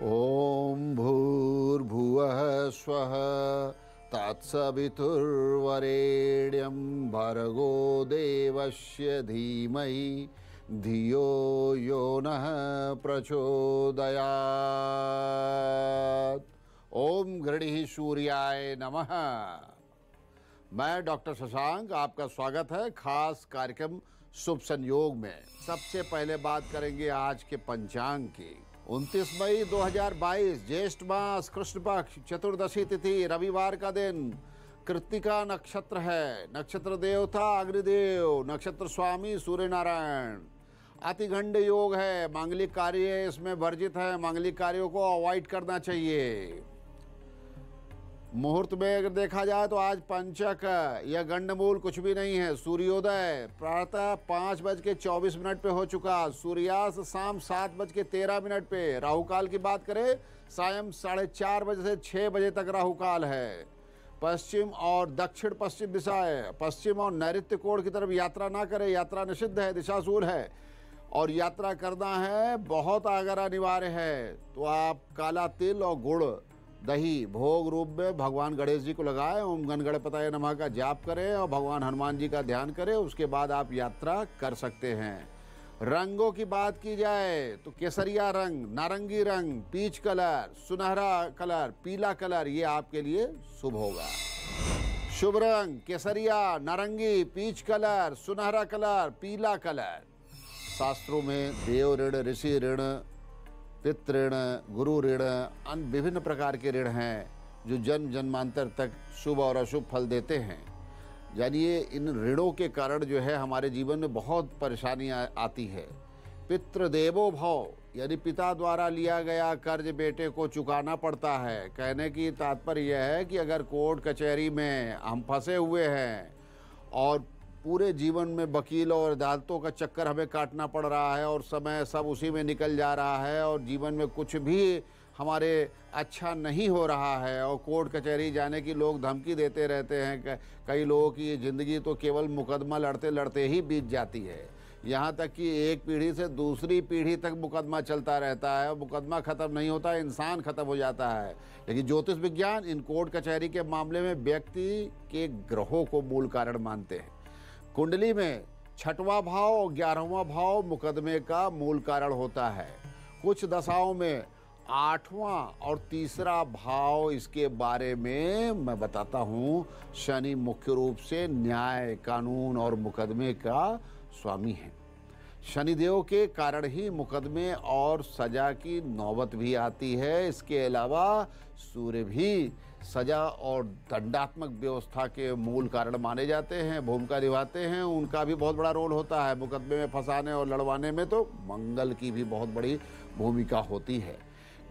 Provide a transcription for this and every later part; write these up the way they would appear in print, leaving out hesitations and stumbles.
ओम भूर्भुवः स्वः तत्सवितुर्वरेण्यं भर्गो देवस्य धीमहि धियो यो नः प्रचोदयात्। ओम गृणीः सूर्याय नमः। मैं डॉक्टर शशांक, आपका स्वागत है खास कार्यक्रम शुभ संयोग में। सबसे पहले बात करेंगे आज के पंचांग की। 29 मई 2022 ज्येष्ठ मास कृष्ण पक्ष चतुर्दशी तिथि रविवार का दिन। कृत्तिका नक्षत्र है। नक्षत्र देवता अग्निदेव, नक्षत्र स्वामी सूर्य नारायण। अतिगंड योग है। मांगलिक कार्य इसमें वर्जित है। मांगलिक कार्यों को अवॉइड करना चाहिए। मुहूर्त में अगर देखा जाए तो आज पंचक या गंडमूल कुछ भी नहीं है। सूर्योदय प्रातः 5:24 पे हो चुका। सूर्यास्त शाम 7:13 पे। राहुकाल की बात करें सायं 4:30 बजे से 6 बजे तक राहुकाल है। पश्चिम और दक्षिण पश्चिम दिशा है। पश्चिम और नैऋत्य कोण की तरफ यात्रा ना करें, यात्रा निषिद्ध है, दिशाशूल है। और यात्रा करना है बहुत अगर अनिवार्य है तो आप काला तिल और गुड़ दही भोग रूप में भगवान गणेश जी को लगाएं। ओम गण गणपतये नमः का जाप करें और भगवान हनुमान जी का ध्यान करें। उसके बाद आप यात्रा कर सकते हैं। रंगों की बात की जाए तो केसरिया रंग, नारंगी रंग, पीच कलर, सुनहरा कलर, पीला कलर ये आपके लिए शुभ होगा। शुभ रंग केसरिया, नारंगी, पीच कलर, सुनहरा कलर, पीला कलर। शास्त्रों में देव ऋण, ऋषि ऋण, पितृ ऋण, गुरु ऋण, अन्य विभिन्न प्रकार के ऋण हैं जो जन्म जन्मांतर तक शुभ और अशुभ फल देते हैं। यानी ये इन ऋणों के कारण जो है हमारे जीवन में बहुत परेशानी आती है। पितृदेवो भव यानी पिता द्वारा लिया गया कर्ज बेटे को चुकाना पड़ता है। कहने की तात्पर्य यह है कि अगर कोर्ट कचहरी में हम फंसे हुए हैं और पूरे जीवन में वकीलों और अदालतों का चक्कर हमें काटना पड़ रहा है और समय सब उसी में निकल जा रहा है और जीवन में कुछ भी हमारे अच्छा नहीं हो रहा है और कोर्ट कचहरी जाने की लोग धमकी देते रहते हैं। कई लोगों की ज़िंदगी तो केवल मुकदमा लड़ते लड़ते ही बीत जाती है। यहाँ तक कि एक पीढ़ी से दूसरी पीढ़ी तक मुकदमा चलता रहता है और मुकदमा ख़त्म नहीं होता, इंसान ख़त्म हो जाता है। लेकिन ज्योतिष विज्ञान इन कोर्ट कचहरी के मामले में व्यक्ति के ग्रहों को मूल कारण मानते हैं। कुंडली में 6वां भाव और 11वां भाव मुकदमे का मूल कारण होता है। कुछ दशाओं में 8वां और 3रा भाव इसके बारे में मैं बताता हूँ। शनि मुख्य रूप से न्याय, कानून और मुकदमे का स्वामी है। शनिदेव के कारण ही मुकदमे और सजा की नौबत भी आती है। इसके अलावा सूर्य भी सजा और दंडात्मक व्यवस्था के मूल कारण माने जाते हैं, भूमिका निभाते हैं। उनका भी बहुत बड़ा रोल होता है। मुकदमे में फंसाने और लड़वाने में तो मंगल की भी बहुत बड़ी भूमिका होती है।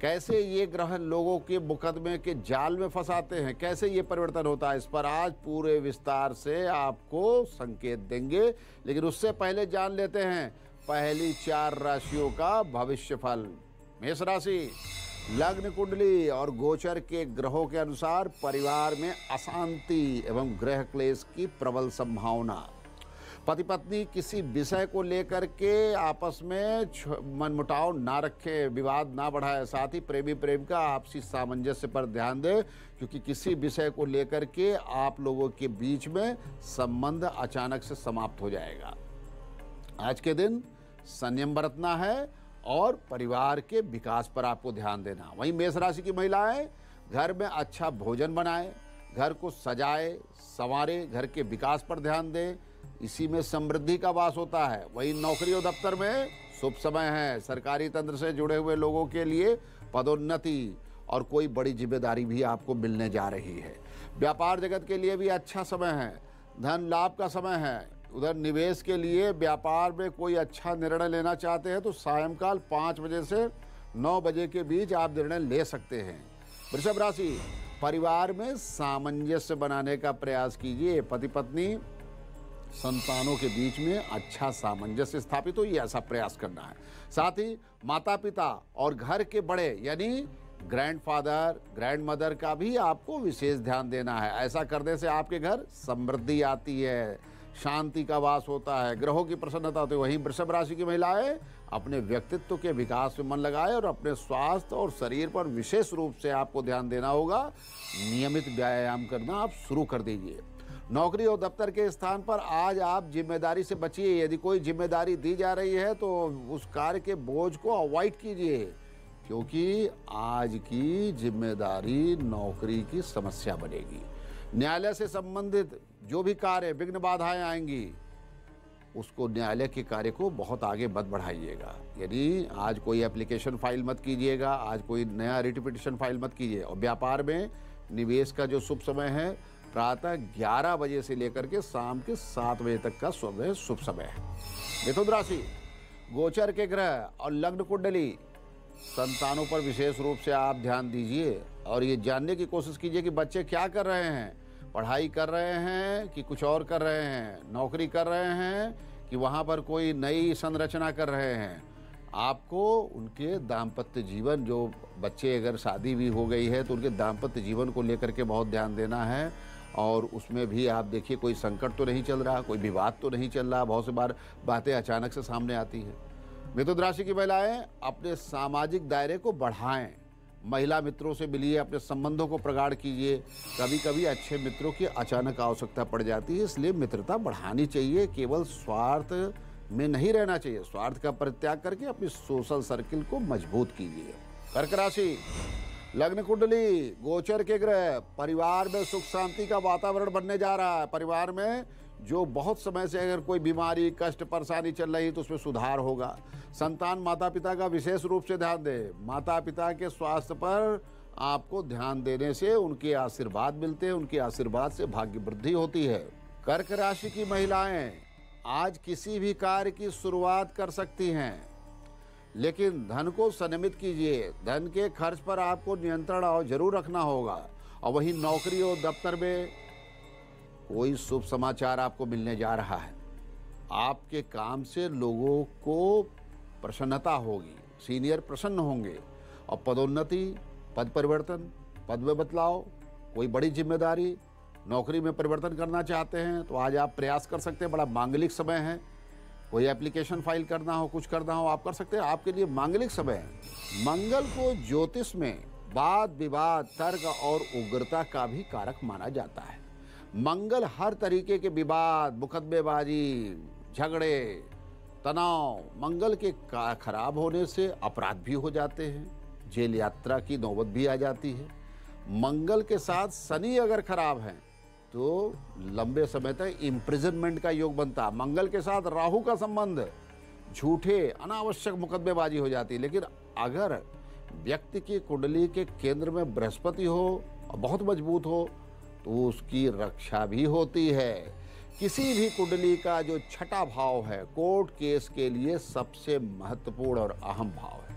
कैसे ये ग्रह लोगों के मुकदमे के जाल में फंसाते हैं, कैसे ये परिवर्तन होता है, इस पर आज पूरे विस्तार से आपको संकेत देंगे। लेकिन उससे पहले जान लेते हैं पहली 4 राशियों का भविष्य फल। मेष राशि, लग्न कुंडली और गोचर के ग्रहों के अनुसार परिवार में अशांति एवं गृह क्लेश की प्रबल संभावना। पति पत्नी किसी विषय को लेकर के आपस में मनमुटाव ना रखे, विवाद ना बढ़ाए। साथ ही प्रेमी प्रेम का आपसी सामंजस्य पर ध्यान दें, क्योंकि किसी विषय को लेकर के आप लोगों के बीच में संबंध अचानक से समाप्त हो जाएगा। आज के दिन संयम बरतना है और परिवार के विकास पर आपको ध्यान देना। वहीं मेष राशि की महिलाएं घर में अच्छा भोजन बनाएं, घर को सजाए संवारे, घर के विकास पर ध्यान दें। इसी में समृद्धि का वास होता है। वहीं नौकरी और दफ्तर में शुभ समय है। सरकारी तंत्र से जुड़े हुए लोगों के लिए पदोन्नति और कोई बड़ी जिम्मेदारी भी आपको मिलने जा रही है। व्यापार जगत के लिए भी अच्छा समय है। धन लाभ का समय है। उधर निवेश के लिए व्यापार में कोई अच्छा निर्णय लेना चाहते हैं तो सायंकाल 5 बजे से 9 बजे के बीच आप निर्णय ले सकते हैं। वृषभ राशि, परिवार में सामंजस्य बनाने का प्रयास कीजिए। पति पत्नी संतानों के बीच में अच्छा सामंजस्य स्थापित हो, ये ऐसा प्रयास करना है। साथ ही माता पिता और घर के बड़े यानी ग्रैंडफादर, ग्रैंडमदर का भी आपको विशेष ध्यान देना है। ऐसा करने से आपके घर समृद्धि आती है। शांति का वास होता है, ग्रहों की प्रसन्नता होती है। वहीं वृषभ राशि की महिलाएं अपने व्यक्तित्व के विकास में मन लगाए और अपने स्वास्थ्य और शरीर पर विशेष रूप से आपको ध्यान देना होगा। नियमित व्यायाम करना आप शुरू कर दीजिए। नौकरी और दफ्तर के स्थान पर आज आप जिम्मेदारी से बचिए। यदि कोई जिम्मेदारी दी जा रही है तो उस कार्य के बोझ को अवॉइड कीजिए, क्योंकि आज की जिम्मेदारी नौकरी की समस्या बनेगी। न्यायालय से संबंधित जो भी कार्य विघ्न बाधाएं आएंगी, उसको न्यायालय के कार्य को बहुत आगे मत बढ़ाइएगा। यानी आज कोई एप्लीकेशन फाइल मत कीजिएगा, आज कोई नया रिट पिटीशन फाइल मत कीजिए। और व्यापार में निवेश का जो शुभ समय है प्रातः 11 बजे से लेकर के शाम के 7 बजे तक का समय शुभ समय है। मिथुन राशि, गोचर के ग्रह और लग्न कुंडली संतानों पर विशेष रूप से आप ध्यान दीजिए और ये जानने की कोशिश कीजिए कि बच्चे क्या कर रहे हैं, पढ़ाई कर रहे हैं कि कुछ और कर रहे हैं, नौकरी कर रहे हैं कि वहाँ पर कोई नई संरचना कर रहे हैं। आपको उनके दाम्पत्य जीवन, जो बच्चे अगर शादी भी हो गई है तो उनके दाम्पत्य जीवन को लेकर के बहुत ध्यान देना है। और उसमें भी आप देखिए कोई संकट तो नहीं चल रहा, कोई विवाद तो नहीं चल रहा। बहुत सी बार बातें अचानक से सामने आती हैं। मिथुन राशि की महिलाएं अपने सामाजिक दायरे को बढ़ाएं, महिला मित्रों से मिलिए, अपने संबंधों को प्रगाढ़ कीजिए। कभी कभी अच्छे मित्रों की अचानक आवश्यकता पड़ जाती है, इसलिए मित्रता बढ़ानी चाहिए। केवल स्वार्थ में नहीं रहना चाहिए, स्वार्थ का परित्याग करके अपनी सोशल सर्किल को मजबूत कीजिए। कर्क राशि, लग्न कुंडली, गोचर के ग्रह, परिवार में सुख शांति का वातावरण बनने जा रहा है। परिवार में जो बहुत समय से अगर कोई बीमारी, कष्ट, परेशानी चल रही तो उसमें सुधार होगा। संतान माता पिता का विशेष रूप से ध्यान दे। माता पिता के स्वास्थ्य पर आपको ध्यान देने से उनके आशीर्वाद मिलते हैं, उनके आशीर्वाद से भाग्य वृद्धि होती है। कर्क राशि की महिलाएं आज किसी भी कार्य की शुरुआत कर सकती हैं, लेकिन धन को संयमित कीजिए। धन के खर्च पर आपको नियंत्रण और जरूर रखना होगा। और वहीं नौकरी और दफ्तर में कोई शुभ समाचार आपको मिलने जा रहा है। आपके काम से लोगों को प्रसन्नता होगी, सीनियर प्रसन्न होंगे। और पदोन्नति, पद परिवर्तन, पद में बदलाव, कोई बड़ी जिम्मेदारी, नौकरी में परिवर्तन करना चाहते हैं तो आज आप प्रयास कर सकते हैं। बड़ा मांगलिक समय है। कोई एप्लीकेशन फाइल करना हो, कुछ करना हो, आप कर सकते हैं। आपके लिए मांगलिक समय है। मंगल को ज्योतिष में वाद विवाद, तर्क और उग्रता का भी कारक माना जाता है। मंगल हर तरीके के विवाद, मुकदमेबाजी, झगड़े, तनाव, मंगल के खराब होने से अपराध भी हो जाते हैं, जेल यात्रा की नौबत भी आ जाती है। मंगल के साथ शनि अगर खराब है तो लंबे समय तक इम्प्रिजनमेंट का योग बनता। मंगल के साथ राहु का संबंध, झूठे अनावश्यक मुकदमेबाजी हो जाती है। लेकिन अगर व्यक्ति की कुंडली के केंद्र में बृहस्पति हो और बहुत मजबूत हो तो उसकी रक्षा भी होती है। किसी भी कुंडली का जो छठा भाव है कोर्ट केस के लिए सबसे महत्वपूर्ण और अहम भाव है।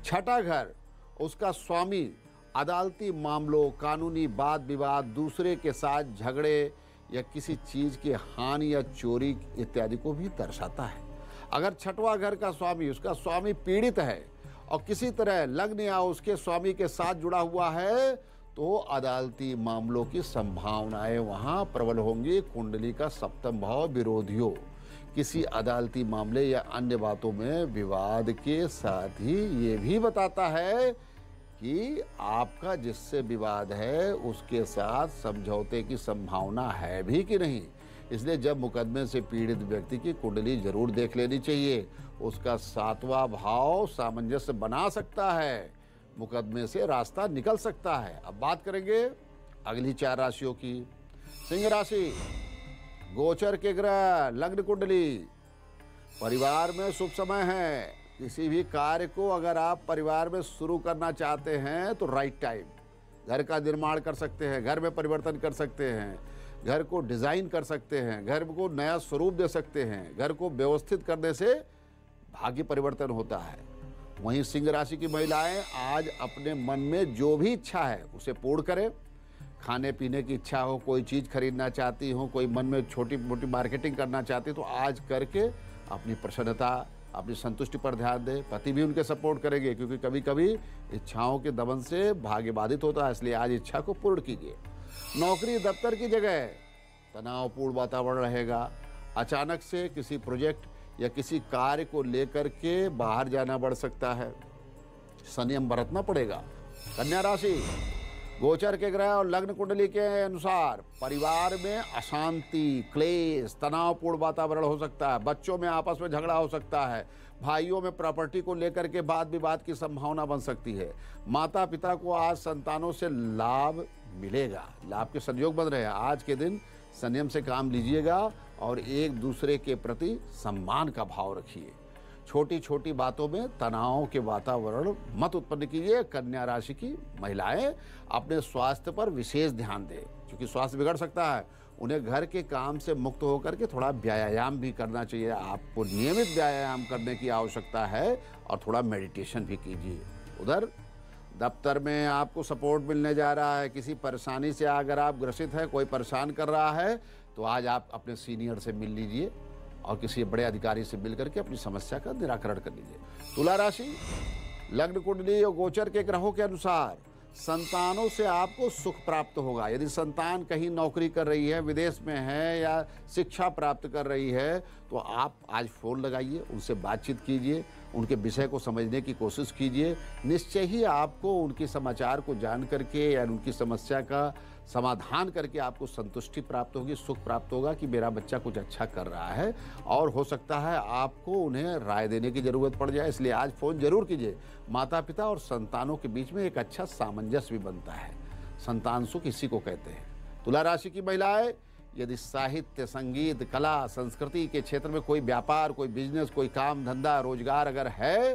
छठा घर, उसका स्वामी अदालती मामलों, कानूनी वाद विवाद, दूसरे के साथ झगड़े या किसी चीज की हानि या चोरी इत्यादि को भी दर्शाता है। अगर छठवां घर का स्वामी, उसका स्वामी पीड़ित है और किसी तरह लग्न या उसके स्वामी के साथ जुड़ा हुआ है तो अदालती मामलों की संभावनाएं वहां प्रबल होंगी। कुंडली का सप्तम भाव विरोधियों, किसी अदालती मामले या अन्य बातों में विवाद के साथ ही ये भी बताता है कि आपका जिससे विवाद है उसके साथ समझौते की संभावना है भी कि नहीं। इसलिए जब मुकदमे से पीड़ित व्यक्ति की कुंडली जरूर देख लेनी चाहिए। उसका सातवां भाव सामंजस्य बना सकता है, मुकदमे से रास्ता निकल सकता है। अब बात करेंगे अगली 4 राशियों की। सिंह राशि, गोचर के ग्रह, लग्न कुंडली, परिवार में शुभ समय है। किसी भी कार्य को अगर आप परिवार में शुरू करना चाहते हैं तो राइट टाइम। घर का निर्माण कर सकते हैं, घर में परिवर्तन कर सकते हैं, घर को डिजाइन कर सकते हैं, घर को नया स्वरूप दे सकते हैं। घर को व्यवस्थित करने से भाग्य परिवर्तन होता है। वहीं सिंह राशि की महिलाएं आज अपने मन में जो भी इच्छा है उसे पूर्ण करें। खाने पीने की इच्छा हो, कोई चीज़ खरीदना चाहती हो, कोई मन में छोटी मोटी मार्केटिंग करना चाहती तो आज करके अपनी प्रसन्नता, अपनी संतुष्टि पर ध्यान दें। पति भी उनके सपोर्ट करेंगे, क्योंकि कभी कभी इच्छाओं के दमन से भाग्य बाधित होता है। इसलिए आज इच्छा को पूर्ण कीजिए। नौकरी दफ्तर की जगह तनावपूर्ण वातावरण रहेगा। अचानक से किसी प्रोजेक्ट या किसी कार्य को लेकर के बाहर जाना पड़ सकता है, संयम बरतना पड़ेगा। कन्या राशि, गोचर के ग्रह और लग्न कुंडली के अनुसार परिवार में अशांति, क्लेश, तनावपूर्ण वातावरण हो सकता है। बच्चों में आपस में झगड़ा हो सकता है। भाइयों में प्रॉपर्टी को लेकर के वाद विवाद की संभावना बन सकती है। माता पिता को आज संतानों से लाभ मिलेगा, लाभ के संयोग बन रहे हैं। आज के दिन संयम से काम लीजिएगा और एक दूसरे के प्रति सम्मान का भाव रखिए। छोटी छोटी बातों में तनाव के वातावरण मत उत्पन्न कीजिए। कन्या राशि की महिलाएं अपने स्वास्थ्य पर विशेष ध्यान दें, क्योंकि स्वास्थ्य बिगड़ सकता है। उन्हें घर के काम से मुक्त होकर के थोड़ा व्यायाम भी करना चाहिए। आपको नियमित व्यायाम करने की आवश्यकता है और थोड़ा मेडिटेशन भी कीजिए। उधर दफ्तर में आपको सपोर्ट मिलने जा रहा है। किसी परेशानी से अगर आप ग्रसित हैं, कोई परेशान कर रहा है, तो आज आप अपने सीनियर से मिल लीजिए और किसी बड़े अधिकारी से मिल करके अपनी समस्या का निराकरण कर लीजिए। तुला राशि, लग्न कुंडली और गोचर के ग्रहों के अनुसार संतानों से आपको सुख प्राप्त होगा। यदि संतान कहीं नौकरी कर रही है, विदेश में है या शिक्षा प्राप्त कर रही है, तो आप आज फ़ोन लगाइए, उनसे बातचीत कीजिए, उनके विषय को समझने की कोशिश कीजिए। निश्चय ही आपको उनके समाचार को जान करके या उनकी समस्या का समाधान करके आपको संतुष्टि प्राप्त होगी, सुख प्राप्त होगा कि मेरा बच्चा कुछ अच्छा कर रहा है। और हो सकता है आपको उन्हें राय देने की ज़रूरत पड़ जाए, इसलिए आज फ़ोन जरूर कीजिए। माता पिता और संतानों के बीच में एक अच्छा सामंजस्य भी बनता है। संतान सुख इसी को कहते हैं। तुला राशि की महिलाएं, यदि साहित्य, संगीत, कला, संस्कृति के क्षेत्र में कोई व्यापार, कोई बिजनेस, कोई काम धंधा, रोजगार अगर है,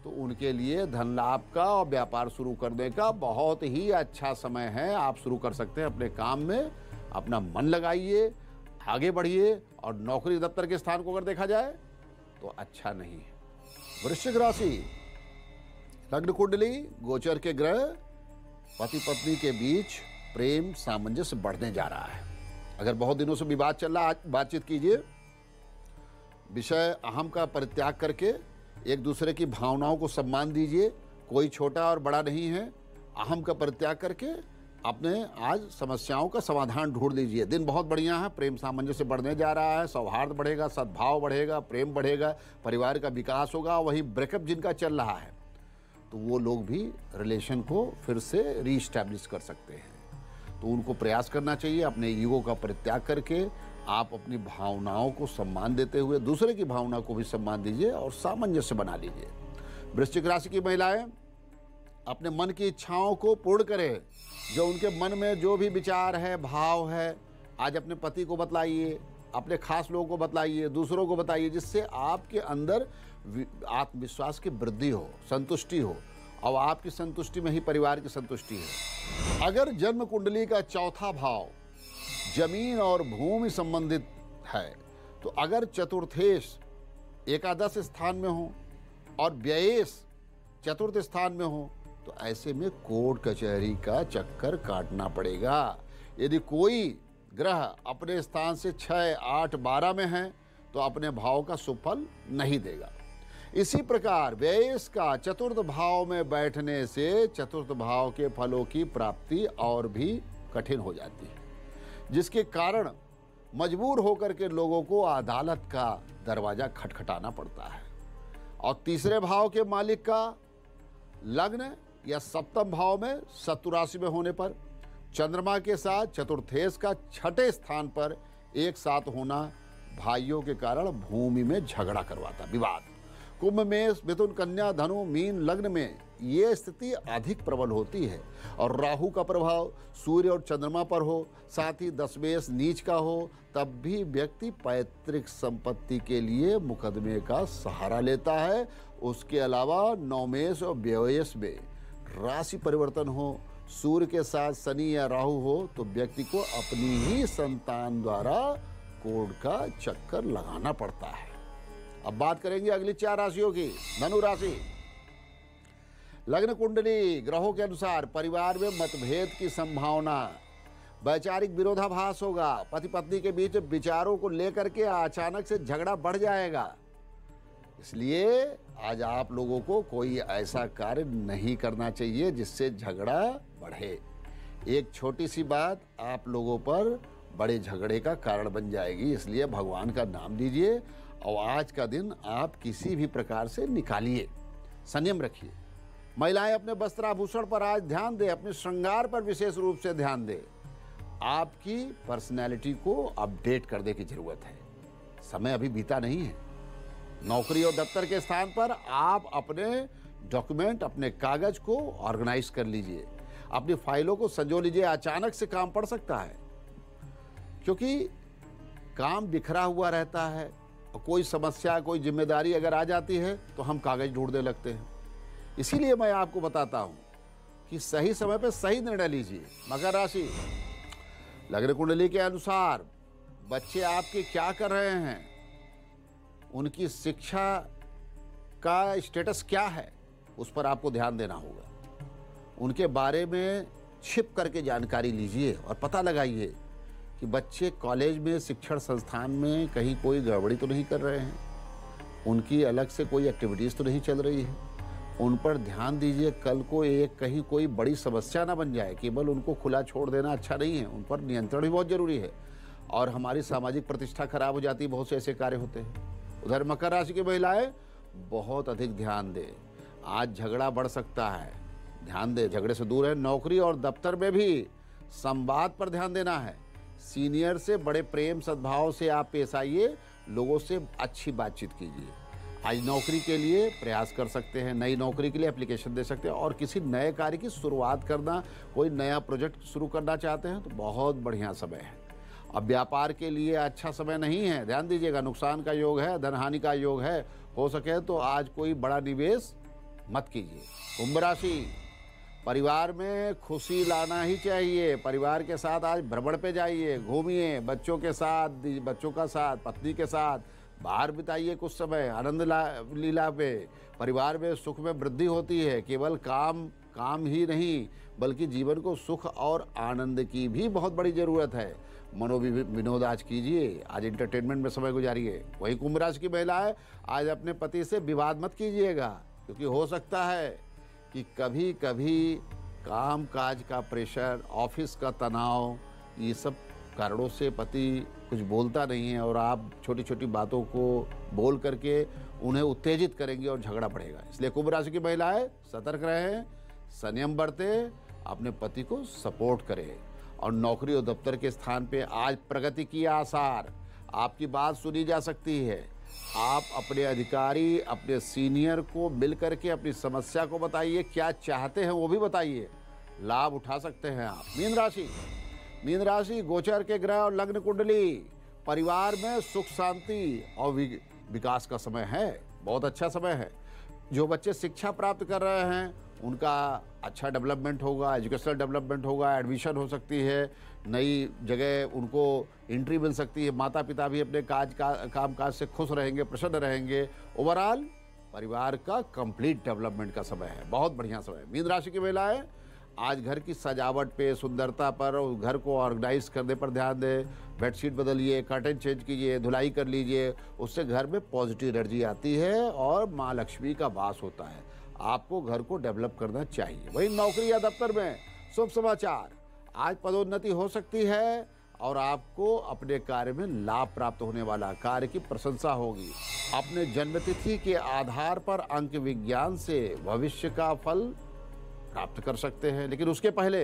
तो उनके लिए धन लाभ का और व्यापार शुरू करने का बहुत ही अच्छा समय है। आप शुरू कर सकते हैं अपने काम में, अपना मन लगाइए, आगे बढ़िए। और नौकरी दफ्तर के स्थान को अगर देखा जाए तो अच्छा नहीं है। वृश्चिक राशि, लग्न कुंडली, गोचर के ग्रह, पति पत्नी के बीच प्रेम सामंजस्य बढ़ने जा रहा है। अगर बहुत दिनों से विवाद चल रहा, आज बातचीत कीजिए। विषय अहम का परित्याग करके एक दूसरे की भावनाओं को सम्मान दीजिए। कोई छोटा और बड़ा नहीं है। अहम का परित्याग करके अपने आज समस्याओं का समाधान ढूंढ लीजिए। दिन बहुत बढ़िया है, प्रेम सामंजस्य बढ़ने जा रहा है, सौहार्द बढ़ेगा, सद्भाव बढ़ेगा, प्रेम बढ़ेगा, परिवार का विकास होगा। वहीं ब्रेकअप जिनका चल रहा है, तो वो लोग भी रिलेशन को फिर से रीस्टैब्लिश कर सकते हैं। तो उनको प्रयास करना चाहिए। अपने ईगो का परित्याग करके आप अपनी भावनाओं को सम्मान देते हुए दूसरे की भावना को भी सम्मान दीजिए और सामंजस्य बना लीजिए। वृश्चिक राशि की महिलाएं अपने मन की इच्छाओं को पूर्ण करें। जो उनके मन में जो भी विचार है, भाव है, आज अपने पति को बतलाइए, अपने खास लोगों को बतलाइए, दूसरों को बताइए, जिससे आपके अंदर आत्मविश्वास की वृद्धि हो, संतुष्टि हो। और आपकी संतुष्टि में ही परिवार की संतुष्टि है। अगर जन्म कुंडली का चौथा भाव जमीन और भूमि संबंधित है, तो अगर चतुर्थेश एकादश स्थान में हो और व्ययेश चतुर्थ स्थान में हो, तो ऐसे में कोर्ट कचहरी का चक्कर काटना पड़ेगा। यदि कोई ग्रह अपने स्थान से 6, 8, 12 में है, तो अपने भाव का सुफल नहीं देगा। इसी प्रकार व्ययेश का चतुर्थ भाव में बैठने से चतुर्थ भाव के फलों की प्राप्ति और भी कठिन हो जाती है, जिसके कारण मजबूर होकर के लोगों को अदालत का दरवाजा खटखटाना पड़ता है। और तीसरे भाव के मालिक का लग्न या सप्तम भाव में शत्रु राशि में होने पर चंद्रमा के साथ चतुर्थेश का छठे स्थान पर एक साथ होना भाइयों के कारण भूमि में झगड़ा करवाता, विवाद। कुंभ में, मिथुन, कन्या, धनु, मीन लग्न में ये स्थिति अधिक प्रबल होती है। और राहु का प्रभाव सूर्य और चंद्रमा पर हो, साथ ही दशमेश नीच का हो, तब भी व्यक्ति पैतृक संपत्ति के लिए मुकदमे का सहारा लेता है। उसके अलावा नवमेश और व्ययेश में राशि परिवर्तन हो, सूर्य के साथ शनि या राहु हो, तो व्यक्ति को अपनी ही संतान द्वारा कोर्ट का चक्कर लगाना पड़ता है। अब बात करेंगे अगली 4 राशियों की। धनु राशि, लग्न कुंडली ग्रहों के अनुसार परिवार में मतभेद की संभावना, वैचारिक विरोधाभास होगा। पति पत्नी के बीच विचारों को लेकर के अचानक से झगड़ा बढ़ जाएगा। इसलिए आज आप लोगों को कोई ऐसा कार्य नहीं करना चाहिए जिससे झगड़ा बढ़े। एक छोटी सी बात आप लोगों पर बड़े झगड़े का कारण बन जाएगी। इसलिए भगवान का नाम लीजिए और आज का दिन आप किसी भी प्रकार से निकालिए, संयम रखिए। महिलाएं अपने वस्त्राभूषण पर आज ध्यान दें, अपने श्रृंगार पर विशेष रूप से ध्यान दें। आपकी पर्सनैलिटी को अपडेट करने की जरूरत है, समय अभी बीता नहीं है। नौकरी और दफ्तर के स्थान पर आप अपने डॉक्यूमेंट, अपने कागज को ऑर्गेनाइज कर लीजिए, अपनी फाइलों को संजो लीजिए। अचानक से काम पड़ सकता है, क्योंकि काम बिखरा हुआ रहता है और कोई समस्या, कोई जिम्मेदारी अगर आ जाती है तो हम कागज ढूंढने लगते हैं। इसीलिए मैं आपको बताता हूं कि सही समय पर सही निर्णय लीजिए। मकर राशि, लग्न कुंडली के अनुसार बच्चे आपके क्या कर रहे हैं, उनकी शिक्षा का स्टेटस क्या है, उस पर आपको ध्यान देना होगा। उनके बारे में छिप करके जानकारी लीजिए और पता लगाइए कि बच्चे कॉलेज में, शिक्षण संस्थान में कहीं कोई गड़बड़ी तो नहीं कर रहे हैं, उनकी अलग से कोई एक्टिविटीज़ तो नहीं चल रही है। उन पर ध्यान दीजिए, कल को कहीं कोई बड़ी समस्या ना बन जाए। केवल उनको खुला छोड़ देना अच्छा नहीं है, उन पर नियंत्रण भी बहुत जरूरी है और हमारी सामाजिक प्रतिष्ठा खराब हो जाती है। बहुत से ऐसे कार्य होते हैं। उधर मकर राशि की महिलाएं बहुत अधिक ध्यान दें, आज झगड़ा बढ़ सकता है, ध्यान दें, झगड़े से दूर है। नौकरी और दफ्तर में भी संवाद पर ध्यान देना है। सीनियर से बड़े प्रेम सद्भाव से आप पेश आइए, लोगों से अच्छी बातचीत कीजिए। आज नौकरी के लिए प्रयास कर सकते हैं, नई नौकरी के लिए एप्लीकेशन दे सकते हैं और किसी नए कार्य की शुरुआत करना, कोई नया प्रोजेक्ट शुरू करना चाहते हैं तो बहुत बढ़िया समय है। अब व्यापार के लिए अच्छा समय नहीं है, ध्यान दीजिएगा, नुकसान का योग है, धनहानि का योग है। हो सके तो आज कोई बड़ा निवेश मत कीजिए। कुंभ राशि, परिवार में खुशी लाना ही चाहिए। परिवार के साथ आज भ्रमण पे जाइए, घूमिए, बच्चों के साथ, बच्चों का साथ, पत्नी के साथ बाहर बिताइए कुछ समय, आनंद लीला पे। परिवार में सुख में वृद्धि होती है। केवल काम ही नहीं, बल्कि जीवन को सुख और आनंद की भी बहुत बड़ी जरूरत है। मनोविनोद आज कीजिए, आज एंटरटेनमेंट में समय गुजारिए। वही कुंभ राशि की महिलाएं, आज अपने पति से विवाद मत कीजिएगा, क्योंकि हो सकता है कि कभी कभी काम काज का प्रेशर, ऑफिस का तनाव, ये सब कारणों से पति कुछ बोलता नहीं है और आप छोटी छोटी बातों को बोल करके उन्हें उत्तेजित करेंगे और झगड़ा बढ़ेगा। इसलिए कुंभ राशि की महिलाएं सतर्क रहें, संयम बरतें, अपने पति को सपोर्ट करें। और नौकरी और दफ्तर के स्थान पे आज प्रगति की आसार, आपकी बात सुनी जा सकती है। आप अपने अधिकारी, अपने सीनियर को मिल करके अपनी समस्या को बताइए, क्या चाहते हैं वो भी बताइए, लाभ उठा सकते हैं आप। मीन राशि, गोचर के ग्रह और लग्न कुंडली, परिवार में सुख शांति और विकास का समय है, बहुत अच्छा समय है। जो बच्चे शिक्षा प्राप्त कर रहे हैं उनका अच्छा डेवलपमेंट होगा, एजुकेशनल डेवलपमेंट होगा, एडमिशन हो सकती है, नई जगह उनको एंट्री मिल सकती है। माता पिता भी अपने कामकाज से खुश रहेंगे, प्रसन्न रहेंगे। ओवरऑल परिवार का कंप्लीट डेवलपमेंट का समय है, बहुत बढ़िया समय। मीन राशि की महिलाएं आज घर की सजावट पे, सुंदरता पर और घर को ऑर्गेनाइज करने पर ध्यान दें। बेडशीट बदलिए, कर्टन चेंज कीजिए, धुलाई कर लीजिए, उससे घर में पॉजिटिव एनर्जी आती है और माँ लक्ष्मी का वास होता है। आपको घर को डेवलप करना चाहिए। वही नौकरी या दफ्तर में शुभ समाचार, आज पदोन्नति हो सकती है और आपको अपने कार्य में लाभ प्राप्त होने वाला, कार्य की प्रशंसा होगी। अपने जन्मतिथि के आधार पर अंक विज्ञान से भविष्य का फल प्राप्त कर सकते हैं। लेकिन उसके पहले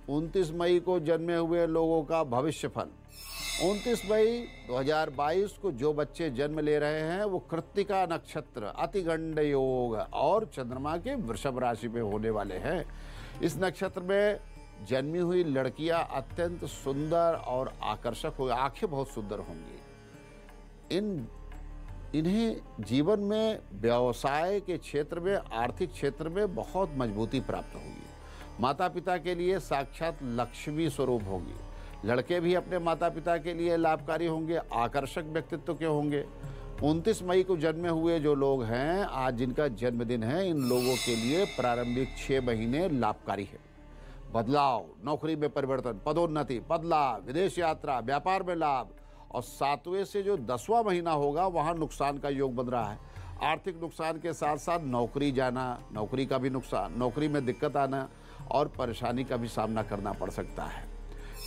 29 मई को जन्मे हुए लोगों का भविष्य फल, 29 मई 2022 को जो बच्चे जन्म ले रहे हैं वो कृत्तिका नक्षत्र, अतिगंड योग और चंद्रमा के वृषभ राशि में होने वाले हैं। इस नक्षत्र में जन्मी हुई लड़कियां अत्यंत सुंदर और आकर्षक होंगी, आंखें बहुत सुंदर होंगी। इन्हें जीवन में, व्यवसाय के क्षेत्र में, आर्थिक क्षेत्र में बहुत मजबूती प्राप्त होगी। माता पिता के लिए साक्षात लक्ष्मी स्वरूप होगी। लड़के भी अपने माता पिता के लिए लाभकारी होंगे, आकर्षक व्यक्तित्व के होंगे। 29 मई को जन्मे हुए जो लोग हैं, आज जिनका जन्मदिन है, इन लोगों के लिए प्रारंभिक 6 महीने लाभकारी है। बदलाव, नौकरी में परिवर्तन, पदोन्नति, पद लाभ, विदेश यात्रा, व्यापार में लाभ। और 7वें से जो 10वां महीना होगा वहाँ नुकसान का योग बन रहा है। आर्थिक नुकसान के साथ साथ नौकरी जाना, नौकरी का भी नुकसान, नौकरी में दिक्कत आना और परेशानी का भी सामना करना पड़ सकता है।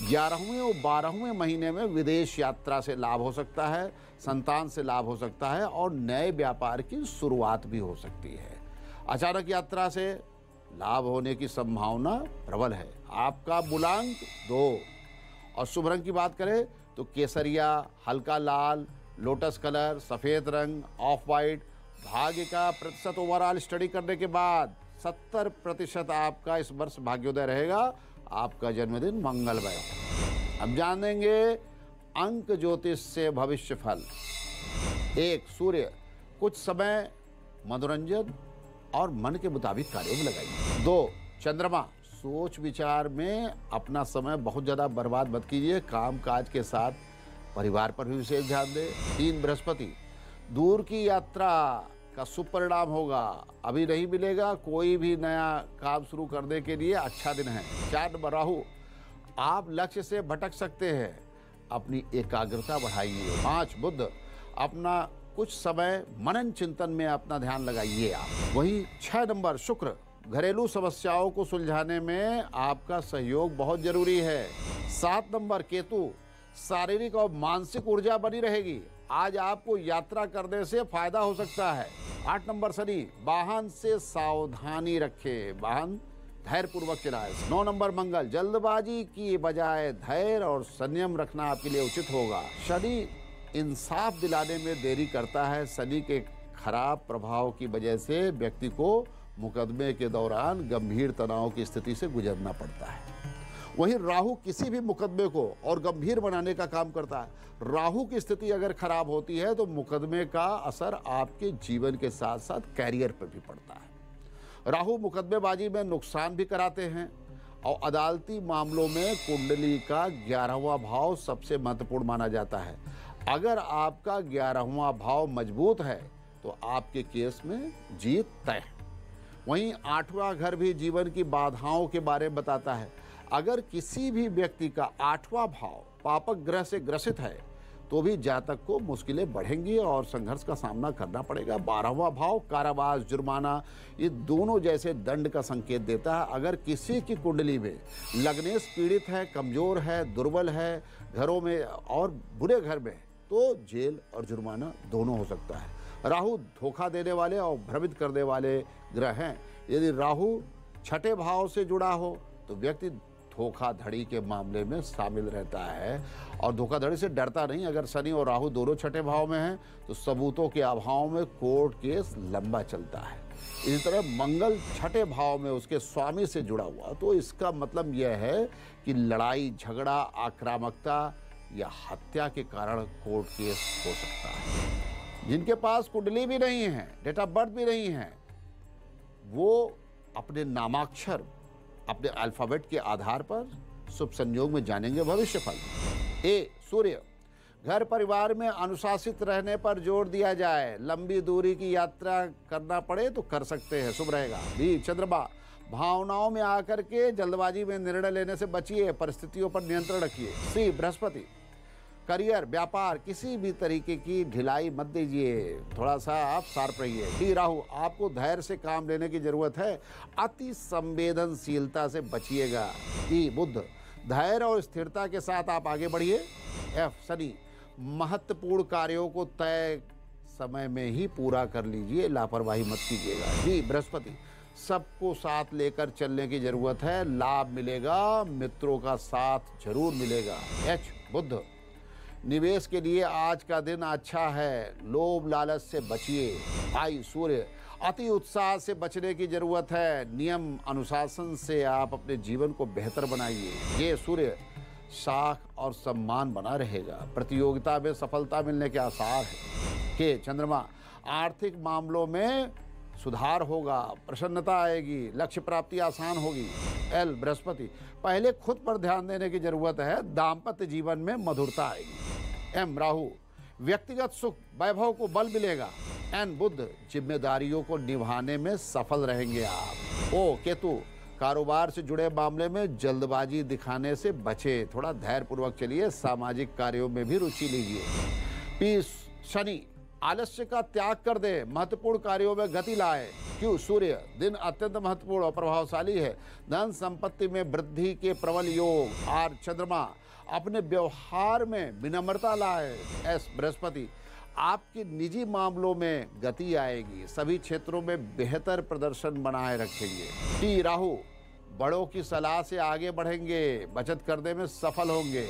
11वें और 12वें महीने में विदेश यात्रा से लाभ हो सकता है, संतान से लाभ हो सकता है और नए व्यापार की शुरुआत भी हो सकती है। अचानक यात्रा से लाभ होने की संभावना प्रबल है। आपका मूलांक 2 और शुभ रंग की बात करें तो केसरिया, हल्का लाल, लोटस कलर, सफ़ेद रंग, ऑफ वाइट। भाग्य का प्रतिशत ओवरऑल स्टडी करने के बाद 70% आपका इस वर्ष भाग्योदय रहेगा। आपका जन्मदिन मंगलमय है। अब जानेंगे अंक ज्योतिष से भविष्य फल। 1 सूर्य, कुछ समय मनोरंजन और मन के मुताबिक कार्यों में लगाइए। 2 चंद्रमा, सोच विचार में अपना समय बहुत ज़्यादा बर्बाद मत कीजिए, काम काज के साथ परिवार पर भी विशेष ध्यान दें। 3 बृहस्पति, दूर की यात्रा का शुभ परिणाम होगा, अभी नहीं मिलेगा, कोई भी नया काम शुरू करने के लिए अच्छा दिन है। 4 नंबर राहु, आप लक्ष्य से भटक सकते हैं, अपनी एकाग्रता बढ़ाइए। 5 बुध, अपना कुछ समय मनन चिंतन में अपना ध्यान लगाइए आप। वहीं 6 नंबर शुक्र, घरेलू समस्याओं को सुलझाने में आपका सहयोग बहुत जरूरी है। 7 नंबर केतु, शारीरिक और मानसिक ऊर्जा बनी रहेगी, आज आपको यात्रा करने से फायदा हो सकता है। 8 नंबर शनि, वाहन से सावधानी रखें, वाहन धैर्य पूर्वक चलाएं। 9 नंबर मंगल, जल्दबाजी की बजाय धैर्य और संयम रखना आपके लिए उचित होगा। शनि इंसाफ दिलाने में देरी करता है। शनि के खराब प्रभाव की वजह से व्यक्ति को मुकदमे के दौरान गंभीर तनाव की स्थिति से गुजरना पड़ता है। वहीं राहु किसी भी मुकदमे को और गंभीर बनाने का काम करता है। राहु की स्थिति अगर खराब होती है तो मुकदमे का असर आपके जीवन के साथ साथ कैरियर पर भी पड़ता है। राहु मुकदमेबाजी में नुकसान भी कराते हैं और अदालती मामलों में कुंडली का 11वां भाव सबसे महत्वपूर्ण माना जाता है। अगर आपका 11वां भाव मजबूत है तो आपके केस में जीत तय है। वहीं 8वां घर भी जीवन की बाधाओं के बारे में बताता है। अगर किसी भी व्यक्ति का 8वां भाव पापक ग्रह से ग्रसित है तो भी जातक को मुश्किलें बढ़ेंगी और संघर्ष का सामना करना पड़ेगा। 12वां भाव कारावास, जुर्माना, ये दोनों जैसे दंड का संकेत देता है। अगर किसी की कुंडली में लग्नेश पीड़ित है, कमजोर है, दुर्बल है, घरों में और बुरे घर में, तो जेल और जुर्माना दोनों हो सकता है। राहु धोखा देने वाले और भ्रमित करने वाले ग्रह हैं। यदि राहु 6ठे भाव से जुड़ा हो तो व्यक्ति धोखाधड़ी के मामले में शामिल रहता है और धोखाधड़ी से डरता नहीं। अगर शनि और राहु दोनों 6ठे भाव में हैं तो सबूतों के अभाव में कोर्ट केस लंबा चलता है। इसी तरह मंगल 6ठे भाव में उसके स्वामी से जुड़ा हुआ तो इसका मतलब यह है कि लड़ाई, झगड़ा, आक्रामकता या हत्या के कारण कोर्ट केस हो सकता है। जिनके पास कुंडली भी नहीं है, डेट ऑफ बर्थ भी नहीं है, वो अपने नामाक्षर, अपने अल्फाबेट के आधार पर शुभ संयोग में जानेंगे भविष्य फल। ए सूर्य, घर परिवार में अनुशासित रहने पर जोर दिया जाए, लंबी दूरी की यात्रा करना पड़े तो कर सकते हैं, शुभ रहेगा। बी चंद्रमा, भावनाओं में आकर के जल्दबाजी में निर्णय लेने से बचिए, परिस्थितियों पर नियंत्रण रखिए। सी बृहस्पति, करियर, व्यापार, किसी भी तरीके की ढिलाई मत दीजिए, थोड़ा सा आप शार्प रहिए। डी राहु, आपको धैर्य से काम लेने की जरूरत है, अति संवेदनशीलता से बचिएगा। ई बुध, धैर्य और स्थिरता के साथ आप आगे बढ़िए। एफ शनि, महत्वपूर्ण कार्यों को तय समय में ही पूरा कर लीजिए, लापरवाही मत कीजिएगा। जी बृहस्पति, सबको साथ लेकर चलने की जरूरत है, लाभ मिलेगा, मित्रों का साथ जरूर मिलेगा। एच बुध, निवेश के लिए आज का दिन अच्छा है, लोभ लालच से बचिए। आई सूर्य, अति उत्साह से बचने की जरूरत है, नियम अनुशासन से आप अपने जीवन को बेहतर बनाइए। ये सूर्य, साख और सम्मान बना रहेगा, प्रतियोगिता में सफलता मिलने के आसार है। के चंद्रमा, आर्थिक मामलों में सुधार होगा, प्रसन्नता आएगी, लक्ष्य प्राप्ति आसान होगी। एल बृहस्पति, पहले खुद पर ध्यान देने की जरूरत है, दाम्पत्य जीवन में मधुरता आएगी। एम राहु, व्यक्तिगत सुख, वैभव को बल मिलेगा। एन बुध, जिम्मेदारियों को निभाने में सफल रहेंगे आप। ओ केतु, कारोबार से जुड़े मामले में जल्दबाजी दिखाने से बचे, थोड़ा धैर्य पूर्वक चलिए, सामाजिक कार्यों में भी रुचि लीजिए। पी शनि, आलस्य का त्याग कर दे, महत्वपूर्ण कार्यों में गति लाए। क्यों? सूर्य दिन अत्यंत महत्वपूर्ण और प्रभावशाली है। धन संपत्ति में वृद्धि के प्रबल योग। आर चंद्रमा अपने व्यवहार में विनम्रता लाए। एस बृहस्पति आपके निजी मामलों में गति आएगी। सभी क्षेत्रों में बेहतर प्रदर्शन बनाए रखेंगे। टी राहु बड़ों की सलाह से आगे बढ़ेंगे, बचत करने में सफल होंगे।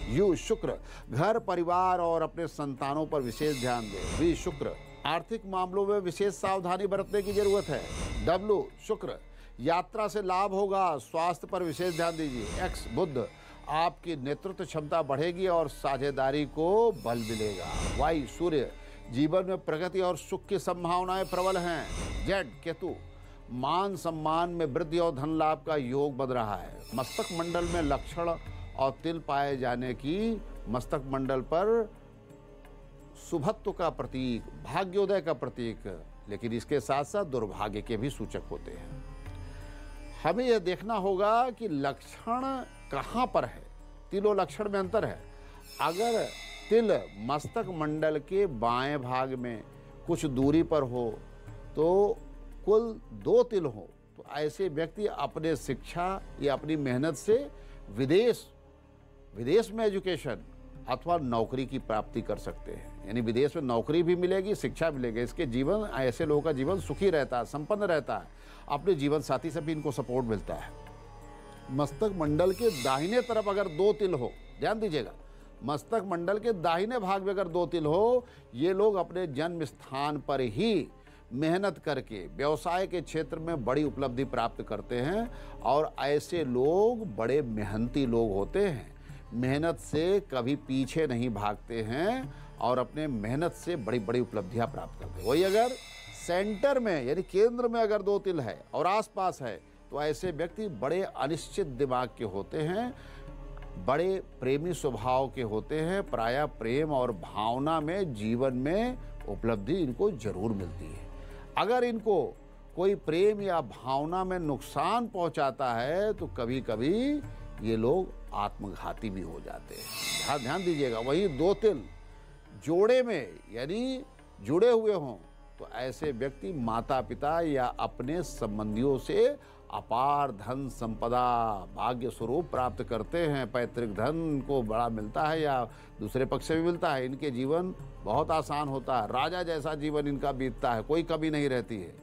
यू शुक्र घर परिवार और अपने संतानों पर विशेष ध्यान दें। वी शुक्र आर्थिक मामलों में विशेष सावधानी बरतने की जरूरत है। डब्ल्यू शुक्र यात्रा से लाभ होगा, स्वास्थ्य पर विशेष ध्यान दीजिए। एक्स बुध आपकी नेतृत्व क्षमता बढ़ेगी और साझेदारी को बल मिलेगा। वाई सूर्य जीवन में प्रगति और सुख की संभावनाएं प्रबल हैं। जेड केतु मान सम्मान में वृद्धि और धन लाभ का योग बन रहा है। मस्तक मंडल में लक्षण और तिल पाए जाने की मस्तक मंडल पर शुभत्व का प्रतीक, भाग्योदय का प्रतीक, लेकिन इसके साथ साथ दुर्भाग्य के भी सूचक होते हैं। हमें यह देखना होगा कि लक्षण कहाँ पर है। तिल और लक्षण में अंतर है। अगर तिल मस्तक मंडल के बाएं भाग में कुछ दूरी पर हो तो कुल 2 तिल हो तो ऐसे व्यक्ति अपने शिक्षा या अपनी मेहनत से विदेश में एजुकेशन अथवा नौकरी की प्राप्ति कर सकते हैं। यानी विदेश में नौकरी भी मिलेगी, शिक्षा मिलेगी। इसके जीवन, ऐसे लोगों का जीवन सुखी रहता है, संपन्न रहता है। अपने जीवन साथी से भी इनको सपोर्ट मिलता है। मस्तक मंडल के दाहिने तरफ अगर 2 तिल हो, ध्यान दीजिएगा, मस्तक मंडल के दाहिने भाग में अगर 2 तिल हो, ये लोग अपने जन्म स्थान पर ही मेहनत करके व्यवसाय के क्षेत्र में बड़ी उपलब्धि प्राप्त करते हैं। और ऐसे लोग बड़े मेहनती लोग होते हैं, मेहनत से कभी पीछे नहीं भागते हैं और अपने मेहनत से बड़ी बड़ी उपलब्धियां प्राप्त करते हैं। वही अगर सेंटर में यानी केंद्र में अगर 2 तिल है और आसपास है तो ऐसे व्यक्ति बड़े अनिश्चित दिमाग के होते हैं, बड़े प्रेमी स्वभाव के होते हैं। प्रायः प्रेम और भावना में जीवन में उपलब्धि इनको जरूर मिलती है। अगर इनको कोई प्रेम या भावना में नुकसान पहुंचाता है तो कभी कभी ये लोग आत्मघाती भी हो जाते हैं। ध्यान दीजिएगा। वही 2 तिल जोड़े में यानी जुड़े हुए हों तो ऐसे व्यक्ति माता पिता या अपने संबंधियों से अपार धन संपदा भाग्य स्वरूप प्राप्त करते हैं। पैतृक धन को बड़ा मिलता है या दूसरे पक्ष से भी मिलता है। इनके जीवन बहुत आसान होता है, राजा जैसा जीवन इनका बीतता है, कोई कमी नहीं रहती है।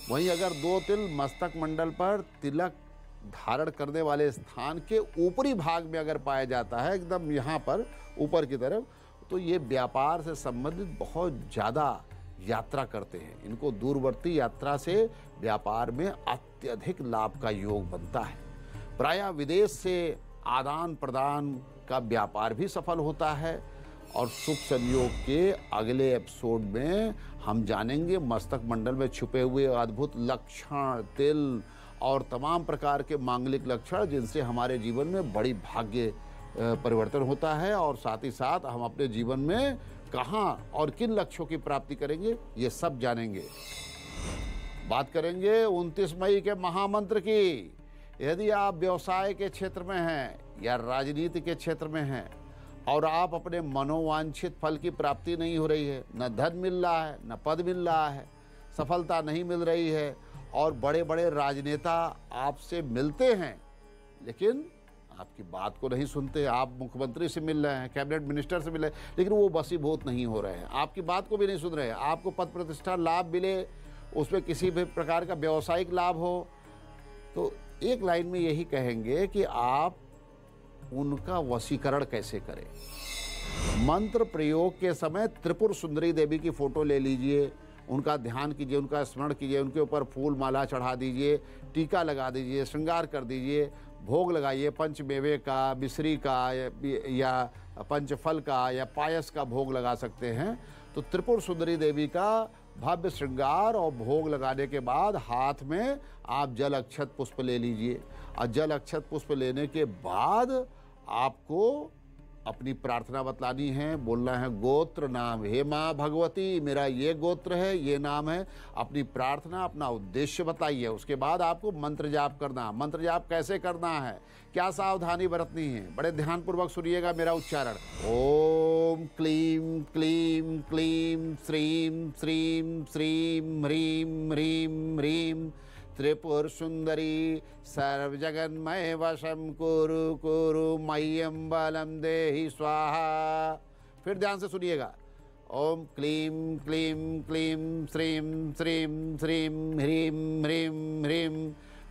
वहीं अगर 2 तिल मस्तक मंडल पर तिलक धारण करने वाले स्थान के ऊपरी भाग में अगर पाया जाता है, एकदम यहाँ पर ऊपर की तरफ, तो ये व्यापार से संबंधित बहुत ज़्यादा यात्रा करते हैं। इनको दूरवर्ती यात्रा से व्यापार में अत्यधिक लाभ का योग बनता है। प्रायः विदेश से आदान प्रदान का व्यापार भी सफल होता है। और शुभ संयोग के अगले एपिसोड में हम जानेंगे मस्तक मंडल में छुपे हुए अद्भुत लक्षण, तिल और तमाम प्रकार के मांगलिक लक्षण जिनसे हमारे जीवन में बड़ी भाग्य परिवर्तन होता है। और साथ ही साथ हम अपने जीवन में कहाँ और किन लक्ष्यों की प्राप्ति करेंगे, ये सब जानेंगे। बात करेंगे 29 मई के महामंत्र की। यदि आप व्यवसाय के क्षेत्र में हैं या राजनीति के क्षेत्र में हैं और आप अपने मनोवांछित फल की प्राप्ति नहीं हो रही है, न धन मिल रहा है, न पद मिल रहा है, सफलता नहीं मिल रही है और बड़े बड़े राजनेता आपसे मिलते हैं लेकिन आपकी बात को नहीं सुनते। आप मुख्यमंत्री से मिल रहे हैं, कैबिनेट मिनिस्टर से मिल रहे हैं, लेकिन वो बसीभूत नहीं हो रहे हैं, आपकी बात को भी नहीं सुन रहे हैं। आपको पद प्रतिष्ठा लाभ मिले, उसमें किसी भी प्रकार का व्यावसायिक लाभ हो, तो एक लाइन में यही कहेंगे कि आप उनका वशीकरण कैसे करें। मंत्र प्रयोग के समय त्रिपुर सुंदरी देवी की फोटो ले लीजिए, उनका ध्यान कीजिए, उनका स्मरण कीजिए, उनके ऊपर फूल माला चढ़ा दीजिए, टीका लगा दीजिए, श्रृंगार कर दीजिए, भोग लगाइए। पंचमेवे का, मिश्री का या पंचफल का या पायस का भोग लगा सकते हैं। तो त्रिपुर सुंदरी देवी का भव्य श्रृंगार और भोग लगाने के बाद हाथ में आप जल अक्षत पुष्प ले लीजिए। और जल अक्षत पुष्प लेने के बाद आपको अपनी प्रार्थना बतलानी है, बोलना है गोत्र नाम, हे माँ भगवती मेरा ये गोत्र है, ये नाम है। अपनी प्रार्थना, अपना उद्देश्य बताइए। उसके बाद आपको मंत्र जाप करना। मंत्र जाप कैसे करना है, क्या सावधानी बरतनी है, बड़े ध्यानपूर्वक सुनिएगा मेरा उच्चारण। ओम क्लीम क्लीम क्लीम श्रीम श्रीम श्रीम ह्रीम ह्रीम ह्रीम त्रिपुर सुंदरी सर्वजगन्मय वशम कुरु कुरु मह्यम बलम देहि स्वाहा। फिर ध्यान से सुनिएगा। ओम क्लीम क्लीम क्लीम श्रीम श्रीम श्रीम ह्रीम ह्रीम ह्रीम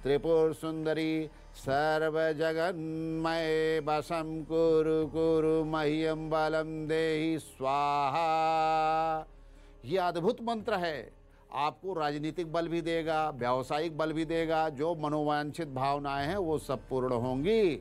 त्रिपुर सुंदरी सर्वजगन्मय वशम कुरु कुरु मह्यम बलम देहि स्वाहा। ये अद्भुत मंत्र है, आपको राजनीतिक बल भी देगा, व्यावसायिक बल भी देगा। जो मनोवांछित भावनाएं हैं वो सब पूर्ण होंगी।